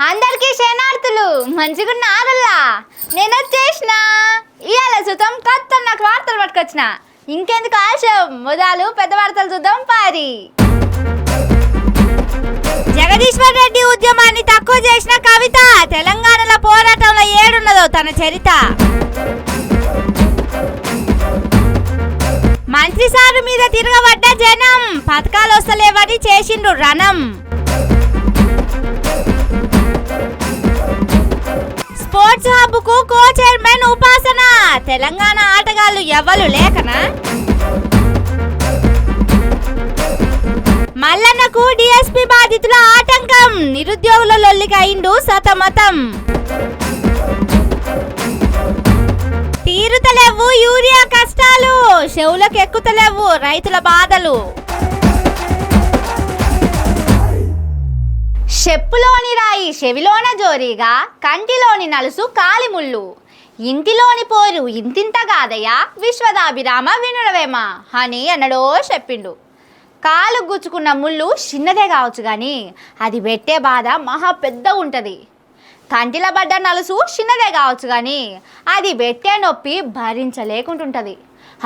అందరికీ శరణార్థులు మంచిగున్న ఆరుల్లా నేను వచ్చేసిన ఇవాళ చూద్దాం నాకు వార్తలు పట్టుకొచ్చిన ఇంకెందుకు ఆలస్యం మొదలు పెద్ద వార్తలు చూద్దాం పారి. జగదీశ్వర్ రెడ్డి ఉద్యమాన్ని తక్కువ చేసిన కవిత తెలంగాణలో పోరాటంలో ఏడున్నదో తన చరిత. మంత్రి సారు మీద తిరగబడ్డ జనం పథకాలు వస్తలేవని చేసిండ్రు రణం. స్పోర్ట్స్ హబ్ కు కో చైర్మన్ ఉపాసన తెలంగాణ ఆటగాళ్లు ఎవ్వరు లేకనా. మల్లన్నకు డిఎస్పీ బాధితుల ఆటంకం నిరుద్యోగుల లొల్లికి అయిండు సతమతం. తీరుతలేవు యూరియా కష్టాలు చెవులకు ఎక్కుతలేవు రైతుల బాధలు. చెప్పులోని రాయి చెవిలోన జోరీగా కంటిలోని నలుసు కాలిముళ్ళు ఇంటిలోని పోరు ఇంతింత కాదయ్యా విశ్వదాభిరామ వినుడవేమ అని ఎన్నడో చెప్పిండు. కాలు గుచ్చుకున్న ముళ్ళు చిన్నదే కావచ్చు కానీ అది పెట్టే బాధ మహా పెద్ద ఉంటుంది. కంటిల పడ్డ నలుసు చిన్నదే కావచ్చు కానీ అది పెట్టే నొప్పి భరించలేకుంటుంటుంది.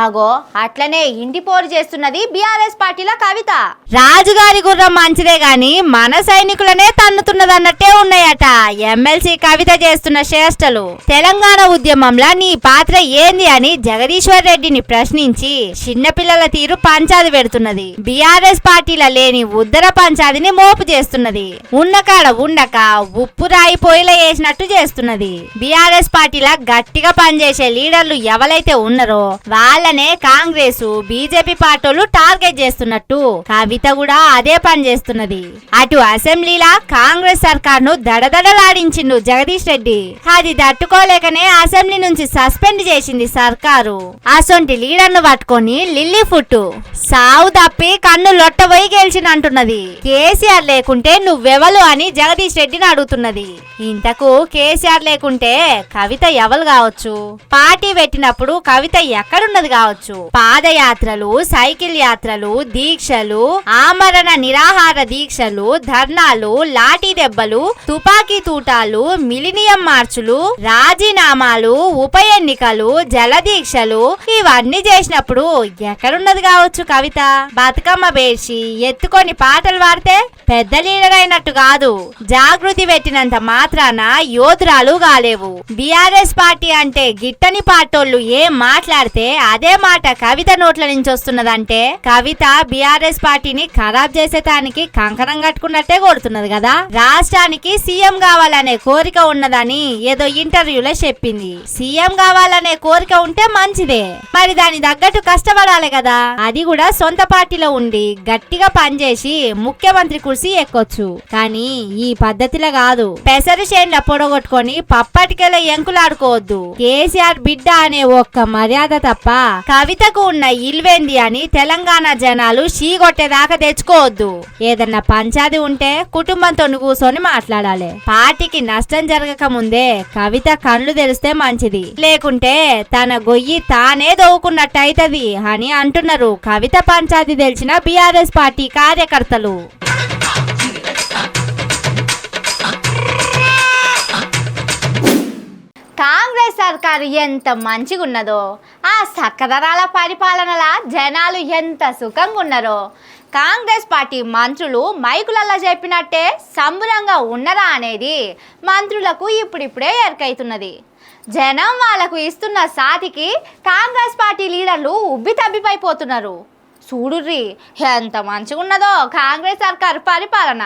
అగో అట్లనే ఇంటి పోరు చేస్తున్నది బీఆర్ఎస్ పార్టీల కవిత. రాజుగారి గుర్రం మంచిదే గాని మన సైనికులనే తన్నుతున్నదన్నట్టే ఉన్నాయట ఎమ్మెల్సీ కవిత చేస్తున్న చేష్టలు. తెలంగాణ ఉద్యమంలో నీ పాత్ర ఏంది అని జగదీశ్వర్ రెడ్డిని ప్రశ్నించి చిన్నపిల్లల తీరు పంచాది పెడుతున్నది. బీఆర్ఎస్ పార్టీల లేని ఉద్దర పంచాదిని మోపు చేస్తున్నది. ఉన్నకాడ ఉండక ఉప్పు రాయి పొయ్యిలో వేసినట్టు చేస్తున్నది. బీఆర్ఎస్ పార్టీల గట్టిగా పనిచేసే లీడర్లు ఎవరైతే ఉన్నారో వాళ్ళనే కాంగ్రెస్ బీజేపీ పార్టీలు టార్గెట్ చేస్తున్నట్టు కవిత కూడా అదే పని చేస్తున్నది. అటు అసెంబ్లీలా కాంగ్రెస్ సర్కార్ ను దడదడలాడించిండు జగదీష్ రెడ్డి. అది తట్టుకోలేకనే అసెంబ్లీ నుంచి సస్పెండ్ చేసింది సర్కారు. అసొంటి లీడర్ ను పట్టుకొని లిల్లీ ఫుట్టు సావు తప్పి కన్ను లొట్టబోయి గెలిచినంటున్నది. కేసీఆర్ లేకుంటే నువ్వెవలు అని జగదీష్ రెడ్డిని అడుగుతున్నది. ఇంతకు కేసీఆర్ లేకుంటే కవిత ఎవరు కావచ్చు? పార్టీ పెట్టినప్పుడు కవిత ఎక్కడున్నది కావచ్చు? పాదయాత్రలు, సైకిల్ యాత్రలు, దీక్షలు, ఆమరణ నిరాహార దీక్షలు, ధర్నాలు, లాఠీ దెబ్బలు, తుపాకీ తూటాలు, మిలినియం మార్చులు, రాజీనామాలు, ఉప ఎన్నికలు, జల దీక్షలు ఇవన్నీ చేసినప్పుడు ఎక్కడున్నది కావచ్చు కవిత? బతుకమ్మ పేర్చి ఎత్తుకొని పాటలు పాడితే పెద్ద లీడర్ అయినట్టు కాదు. జాగృతి పెట్టినంత మాత్రాన యోధురాలు కాలేవు. బీఆర్ఎస్ పార్టీ అంటే గిట్టని పార్టోళ్ళు ఏం మాట్లాడితే అదే మాట కవిత నోట్ల నుంచి వస్తున్నదంటే కవిత బీఆర్ఎస్ పార్టీని ఖరాబ్ చేసేటానికి కంకణం కట్టుకున్నట్టే కొడుతున్నది కదా. రాష్ట్రానికి సీఎం కావాలనే కోరిక ఉన్నదని ఏదో ఇంటర్వ్యూలో చెప్పింది. సీఎం కావాలనే కోరిక ఉంటే మంచిదే, మరి దాని తగ్గట్టు కష్టపడాలి కదా. అది కూడా సొంత పార్టీలో ఉండి గట్టిగా పనిచేసి ముఖ్యమంత్రి కుర్చీ ఎక్కొచ్చు, కానీ ఈ పద్ధతిలో కాదు. పెసరు చేండ్ల పొడగొట్టుకొని పప్పటికెళ్ళ ఎంకులాడుకోవద్దు. కేసీఆర్ బిడ్డ అనే ఒక్క మర్యాద తప్ప కవితకు ఉన్న ఇల్వేంది అని తెలంగాణ జనాలు షీగొట్టేదాకా తెచ్చుకోవద్దు. ఏదన్నా పంచాది ఉంటే కుటుంబంతో కూర్చొని మాట్లాడాలి. పార్టీకి నష్టం జరగక ముందే కవిత కళ్ళు తెరిస్తే మంచిది, లేకుంటే తన గొయ్యి తానే దోవుకున్నట్టు అయితది అని అంటున్నారు కవిత పంచాది తెలిసిన బీఆర్ఎస్ పార్టీ కార్యకర్తలు. కాంగ్రెస్ సర్కారు ఎంత మంచిగా ఉన్నదో, ఆ సక్కదరాల పరిపాలనలా జనాలు ఎంత సుఖంగా ఉన్నారో కాంగ్రెస్ పార్టీ మంత్రులు మైకులల్లా చెప్పినట్టే సంబరంగా ఉన్నరా అనేది మంత్రులకు ఇప్పుడిప్పుడే ఎరకైతున్నది. జనం వాళ్లకు ఇస్తున్న సాటికి కాంగ్రెస్ పార్టీ లీడర్లు ఉబ్బి తబ్బిపైపోతున్నారు. చూడుర్రి ఎంత మంచిగా ఉన్నదో కాంగ్రెస్ సర్కారు పరిపాలన.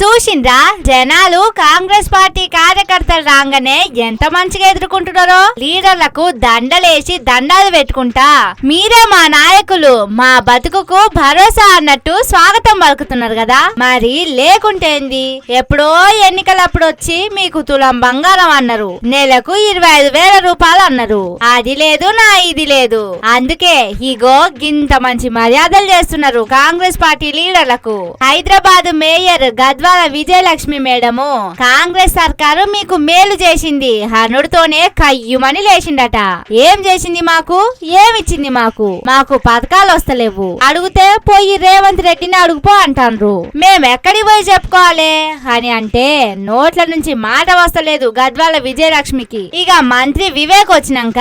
చూసిండ్రా జనాలు కాంగ్రెస్ పార్టీ కార్యకర్తలు రాగానే ఎంత మంచిగా ఎదుర్కొంటున్నారో. లీడర్లకు దండలేసి దండాలు పెట్టుకుంటా మీరే మా నాయకులు, మా బతుకుకు భరోసా అన్నట్టు స్వాగతం పలుకుతున్నారు కదా. మరి లేకుంటేంది, ఎప్పుడో ఎన్నికలప్పుడు వచ్చి మీకు తులం బంగారం అన్నారు, నెలకు 25,000 రూపాయలు అన్నారు. అది లేదు నా ఇది లేదు. అందుకే ఇగో గింత మంచి మర్యాదలు చేస్తున్నారు కాంగ్రెస్ పార్టీ లీడర్లకు. హైదరాబాద్ మేయర్ గద్వాల విజయలక్ష్మి మేడము కాంగ్రెస్ సర్కారు మీకు మేలు చేసింది హనుడితోనే కయ్యుమని లేచిండట. ఏం చేసింది మాకు, ఏమిచ్చింది మాకు, మాకు పథకాలు వస్తలేవు, అడిగితే పోయి రేవంత్ రెడ్డిని అడుగుపో అంటారు. మేమెక్కడికి పోయి చెప్పుకోవాలి అని అంటే నోట్ల నుంచి మాట వస్తలేదు గద్వాల విజయలక్ష్మికి. ఇక మంత్రి వివేక్ వచ్చినాక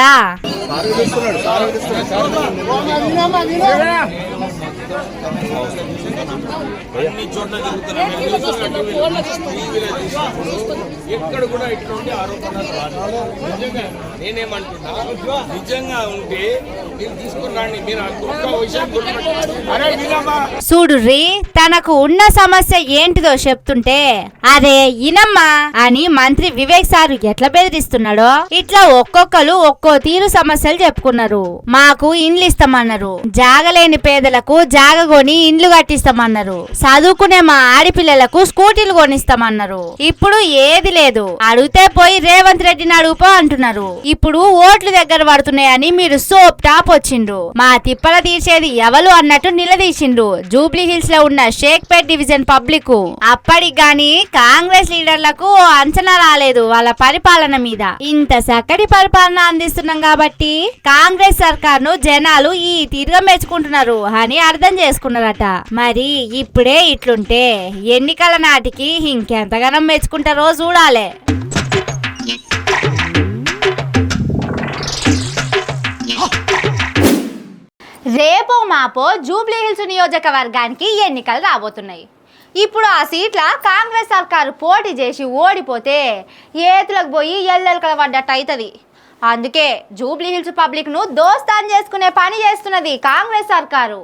అన్ని చోట్ల ఎక్కడ కూడా ఇటువంటి ఆరోపణలు రాదు. నేనేమంటున్నా, నిజంగా ఉంటే మీరు తీసుకురండి. మీరు చూడుర్రి తనకు ఉన్న సమస్య ఏంటిదో చెప్తుంటే అదే ఇనమ్మా అని మంత్రి వివేక్ సారు ఎట్లా బెదిరిస్తున్నాడో ఇట్లా ఒక్కొక్కరు ఒక్కో తీరు సమస్యలు చెప్పుకున్నారు. మాకు ఇండ్లు ఇస్తామన్నారు, జాగలేని పేదలకు జాగగొని ఇండ్లు కట్టిస్తామన్నారు, చదువుకునే మా ఆడపిల్లలకు స్కూటీలు కొనిస్తామన్నారు. ఇప్పుడు ఏది లేదు, అడిగితే పోయి రేవంత్ రెడ్డిని అడుగుపో అంటున్నారు. ఇప్పుడు ఓట్లు దగ్గర పడుతున్నాయని మీరు సోప్ టాప్ వచ్చిండ్రు, మా తిప్పల తీసేది ఎవరు అన్నట్టు నిలదీసిండ్రు జూబ్లీ హిల్స్ లో ఉన్న షేక్పేట్ డివిజన్ పబ్లిక్. అప్పటికి గాని కాంగ్రెస్ లీడర్లకు అంచనా రాలేదు వాళ్ళ పరిపాలన మీద. ఇంత చక్కటి పరిపాలన అందిస్తున్నాం కాబట్టి కాంగ్రెస్ సర్కార్ను జనాలు ఈ తీరుగా మెచ్చుకుంటున్నారు అని అర్థం చేసుకున్నారట. మరి ఇప్పుడే ఇట్లుంటే ఎన్నికల నాటికి ఇంకెంతగానో మెచ్చుకుంటారో చూడాలే. రేపో మాపో జూబ్లీ హిల్స్ నియోజకవర్గానికి ఎన్నికలు రాబోతున్నాయి. ఇప్పుడు ఆ సీట్ల కాంగ్రెస్ సర్కారు పోటీ చేసి ఓడిపోతే ఏతులకు పోయి ఎల్లెలకల పడ్డట్టు అవుతుంది. అందుకే జూబ్లీ హిల్స్ పబ్లిక్ను దోస్తాన్ చేసుకునే పని చేస్తున్నది కాంగ్రెస్ సర్కారు.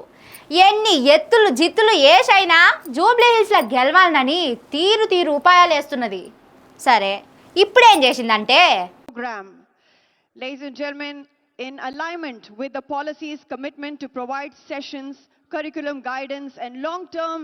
ఎన్ని ఎత్తులు జిత్తులు ఏసైనా జూబ్లీ హిల్స్లో గెలవాలని తీరు తీరు ఉపాయాలు వేస్తున్నది. సరే ఇప్పుడేం చేసిందంటే, Ladies and gentlemen, in alignment with the policy's commitment to provide sessions, curriculum guidance and long-term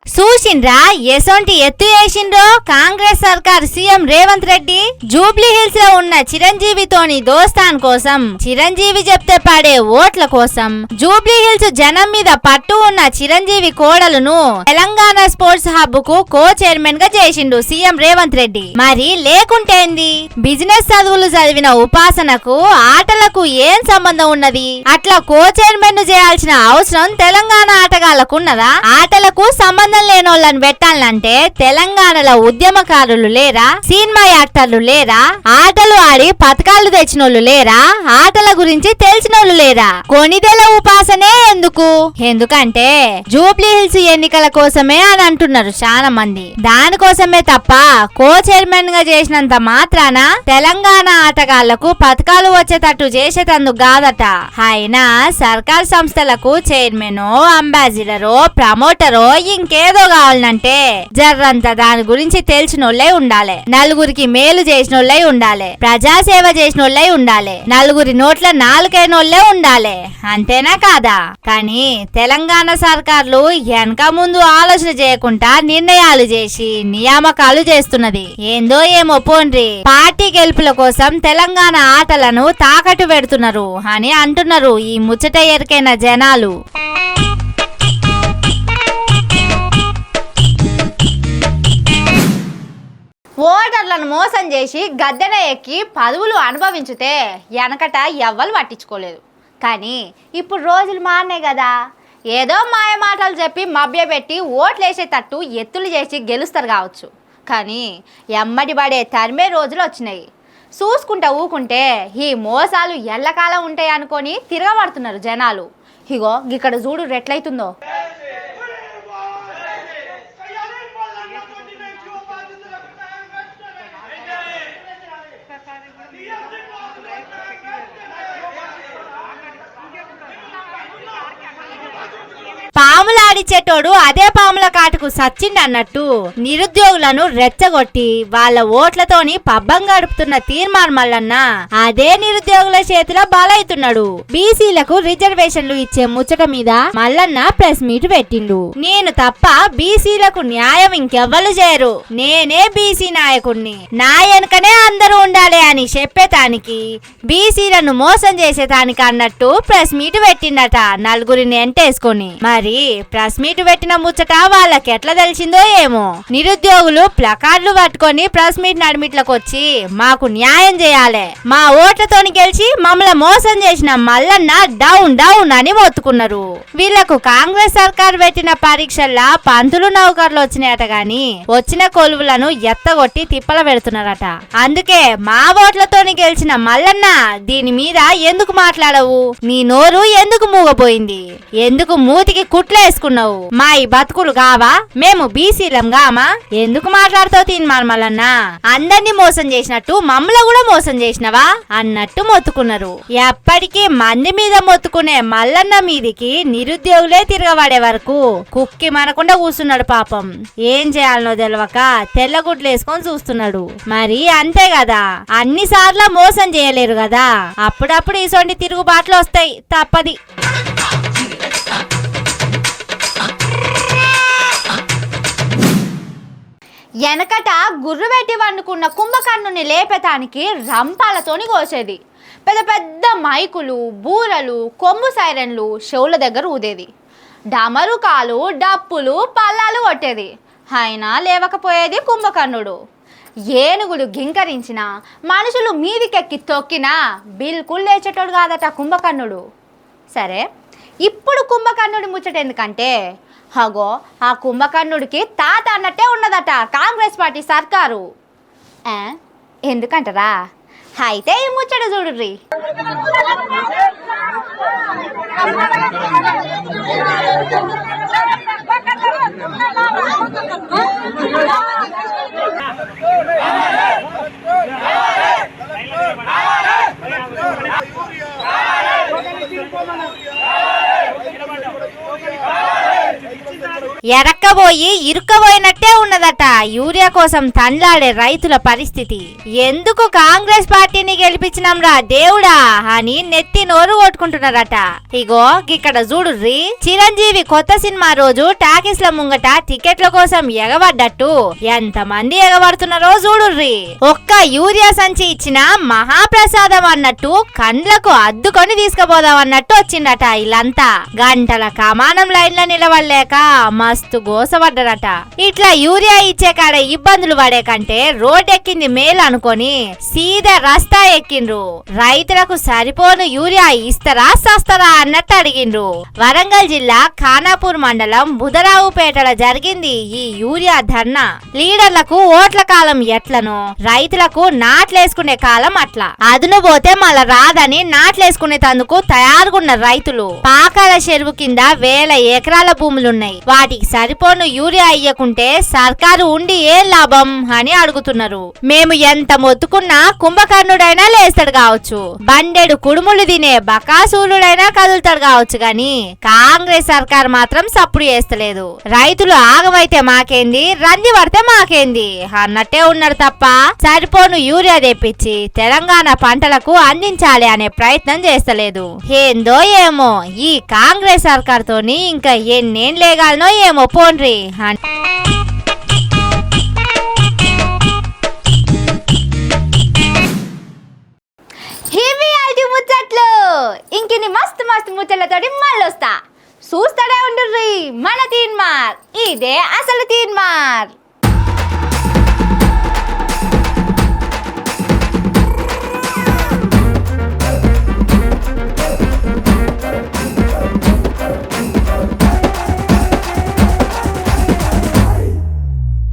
చూసిండ్రా ఎసొంటి ఎత్తు వేసిండ్రో కాంగ్రెస్ సర్కార్ CM Revanth Reddy. Jubilee hills లో ఉన్న చిరంజీవితోని దోస్తాన్ కోసం, చిరంజీవి చెప్తే పాడే ఓట్ల కోసం జూబ్లీ హిల్స్ జనం మీద పట్టు ఉన్న చిరంజీవి కోడలును తెలంగాణ స్పోర్ట్స్ హబ్ కు కో చైర్మన్ గా చేసిండు సీఎం రేవంత్ రెడ్డి. మరి లేకుంటేంది, బిజినెస్ చదువులు చదివిన ఉపాసనకు ఆటలకు ఏం సంబంధం ఉన్నది? అట్లా కో చైర్మన్ ను చేయాల్సిన అవసరం తెలంగాణ ఆటగాళ్లకు ఉన్నదా? ఆటలకు సంబంధం లేనోళ్ళని పెట్టాలంటే తెలంగాణలో ఉద్యమకారులు లేరా? సినిమా యాక్టర్లు లేరా? ఆటలు ఆడి పథకాలు తెచ్చినోళ్ళు లేరా? ఆటల గురించి తెలిసినోళ్ళు లేరా? కొనిదెల ఉపాసనే ఎందుకు? ఎందుకంటే జూబ్లీ హిల్స్ ఎన్నికల కోసమే అని అంటున్నారు చాలా మంది. దానికోసమే తప్ప కో చైర్మన్ గా చేసినంత మాత్రాన తెలంగాణ ఆటగాళ్లకు పథకాలు వచ్చేటట్టు చేసేటందుకు కాదట. అయినా సర్కార్ సంస్థలకు చైర్మనో, అంబాసిడరో, ప్రమోటరో ఇంకేదో కావాలంటే జర్రంతా దాని గురించి తెలిసినోళ్ళై ఉండాలి, నలుగురికి మేలు చేసినోళ్ళై ఉండాలి, ప్రజాసేవ చేసినోళ్ళై ఉండాలి, నలుగురి నోట్ల నాలుకైనోళ్ళే ఉండాలి. అంతేనా కాదా? కానీ తెలంగాణ సర్కార్లు వెనక ముందు ఆలోచన చేయకుండా నిర్ణయాలు చేసి నియామకాలు చేస్తున్నది. ఏందో ఏమో పోండ్రి, పార్టీ గెలుపుల కోసం తెలంగాణ ఆటలను తాకట్టు పెడుతున్నారు అని అంటున్నారు ఈ ముచ్చట ఎరికైన జనాలు. ఓటర్లను మోసం చేసి గద్దెన ఎక్కి పదవులు అనుభవించితే వెనకట ఎవ్వరు పట్టించుకోలేదు. కానీ ఇప్పుడు రోజులు మారినాయి కదా, ఏదో మాయ మాటలు చెప్పి మభ్యపెట్టి ఓట్లేసేటట్టు ఎత్తులు చేసి గెలుస్తారు కావచ్చు. కానీ ఎమ్మడి పడే తరిమే రోజులు వచ్చినాయి. చూసుకుంటా ఊకుంటే ఈ మోసాలు ఎల్లకాలం ఉంటాయి అనుకొని తిరగబడుతున్నారు జనాలు. ఇగో ఇక్కడ చూడు ఎట్లయితుందో. పాములు ఆడిచ్చేటోడు అదే పాముల కాటుకు సచ్చిండన్నట్టు నిరుద్యోగులను రెచ్చగొట్టి వాళ్ళ ఓట్లతోని పబ్బం గడుపుతున్న తీర్మాన్ మల్లన్న అదే నిరుద్యోగుల చేతిలో బలైతున్నాడు. బీసీలకు రిజర్వేషన్లు ఇచ్చే ముచ్చట మీద మల్లన్న ప్రెస్ మీట్ పెట్టిండు. నేను తప్ప బీసీలకు న్యాయం ఇంకెవ్వరు చేయరు, నేనే బీసీ నాయకుడిని, నా వెనుకనే అందరూ ఉండాలి అని చెప్పేతానికి బీసీలను మోసం చేసేతానికి అన్నట్టు ప్రెస్ మీట్ పెట్టిండట నలుగురిని ఎంటేసుకొని. మరి ప్రెస్ మీట్ పెట్టిన ముచ్చట వాళ్ళకి ఎట్లా తెలిసిందో ఏమో. నిరుద్యోగులు ప్లకార్డులు పట్టుకొని ప్రెస్ మీట్ నడిమిట్లకు వచ్చి మాకు న్యాయం చేయాలి, మా ఓట్లతోని గెలిచి మమ్మల్ని మోసం చేసిన మల్లన్న డౌన్ డౌన్ అని మొత్తుకున్నారు. వీళ్లకు కాంగ్రెస్ సర్కార్ పెట్టిన పరీక్షల్లో పంతులు నౌకర్లు వచ్చినాయట గాని వచ్చిన కొలువులను ఎత్తగొట్టి తిప్పల పెడుతున్నారట. అందుకే మా ఓట్లతోని గెలిచిన మల్లన్న దీని మీద ఎందుకు మాట్లాడవు, నీ నోరు ఎందుకు మూగపోయింది, ఎందుకు మూతికి కుట్లేసుకున్నావు, మా ఈ బతుకులు కావా, మేము బీసీలం గామా, ఎందుకు మాట్లాడుతావు తీర్మాన్ మల్లన్న, అందరినీ మోసం చేసినట్టు మమ్మల్ని కూడా మోసం చేసినవా అన్నట్టు మొత్తుకున్నారు. ఎప్పటికీ మంది మీద మొత్తుకునే మల్లన్న మీదికి నిరుద్యోగులే తిరగబడే వరకు కుక్కి మనకుండా కూర్చున్నాడు. పాపం ఏం చేయాలనో తెలవక తెల్లగుడ్లు వేసుకొని చూస్తున్నాడు. మరి అంతే కదా, అన్ని సార్లు మోసం చేయలేరు కదా, అప్పుడప్పుడు ఇసొంటి తిరుగుబాట్లు వస్తాయి, తప్పది. వెనకట గుర్రు పెట్టి వండుకున్న కుంభకర్ణుని లేపేతానికి రంపాలతోని కోసేది. పెద్ద పెద్ద మైకులు, బూరలు, కొమ్ము సైరన్లు చెవుల దగ్గర ఊదేది. డమరుకాలు, డప్పులు, పల్లాలు కొట్టేది. అయినా లేవకపోయేది కుంభకర్ణుడు. ఏనుగులు గింకరించిన, మనుషులు మీదికెక్కి తొక్కినా బిల్కుల్ లేచేటోడు కాదట కుంభకర్ణుడు. సరే, ఇప్పుడు కుంభకర్ణుడి ముచ్చట ఎందుకంటే హగో ఆ కుంభకర్ణుడికి తాత అన్నట్టే ఉన్నదట కాంగ్రెస్ పార్టీ సర్కారు. ఎందుకంటారా? అయితే ఈ ముచ్చట చూడుర్రి. ఎరక్కబోయి ఇరుక్కబోయినట్టే ఉన్నదట యూరియా కోసం తండ్లాడే రైతుల పరిస్థితి. ఎందుకు కాంగ్రెస్ పార్టీని గెలిపించినాంరా దేవుడా అని నెత్తి నోరు కొట్టుకుంటున్నారట. ఇగో ఇక్కడ చూడుర్రి, చిరంజీవి కొత్త సినిమా రోజు టాకీస్ల ముంగట టికెట్ల కోసం ఎగబడ్డట్టు ఎంత మంది ఎగబడుతున్నారో చూడుర్రి. ఒక్క యూరియా సంచి ఇచ్చిన మహాప్రసాదం అన్నట్టు కండ్లకు అద్దుకొని తీసుకుపోదాం అన్నట్టు వచ్చిందట. వీళ్ళంతా గంటల కమానం లైన్ల నిలవలేక మస్తు గోసపడ్డరట. ఇట్లా యూరియా ఇచ్చే కాడ ఇబ్బందులు పడే కంటే రోడ్డెక్కింది మేలు అనుకొని సీదా రస్తా ఎక్కిండ్రు. రైతులకు సరిపోను యూరియా ఇస్తారా సస్తారా అన్నట్టు అడిగిండ్రు. వరంగల్ జిల్లా ఖానాపూర్ మండలం బుధరావుపేటలో జరిగింది ఈ యూరియా ధర్నా. లీడర్లకు ఓట్ల కాలం ఎట్లనో రైతులకు నాట్లేసుకునే కాలం అట్లా. అదును పోతే మళ్ళా రాదని నాట్లేసుకునే తందుకు తయారుగున్న రైతులు పాకాల చెరువు కింద 1000 ఎకరాల భూములున్నాయి. వాటికి సరిపోను యూరియా ఇయ్యకుంటే సర్కారు ఉండి ఏం లాభం అని అడుగుతున్నారు. మేము ఎంత మొత్తుకున్నా కుంభకర్ణుడైనా లేస్తాడు కావచ్చు, బండెడు కుడుములు తినే బకాసూలుడైనా కదులుతాడు కావచ్చు గాని కాంగ్రెస్ సర్కార్ మాత్రం సప్పుడు చేస్తలేదు. రైతులు ఆగమైతే మాకేంది, రంది పడితే మాకేంది అన్నట్టే ఉన్నారు తప్ప సరిపోను యూరియా తెప్పించి తెలంగాణ పంటలకు అందించాలి అనే ప్రయత్నం చేస్తలేదు. ఏందో ఏమో ఈ కాంగ్రెస్ సర్కార్ తోని ఇంకా ఎన్నేం లేగాలనో ఏమో పోన్రి. ముచ్చట్లు ఇంకిని మస్తు మస్తు ముచ్చట్లతోటి మళ్ళీ వస్తా. చూస్తాడే ఉండుర్రి మన తీన్మార్. ఇదే అసలు తీన్మార్.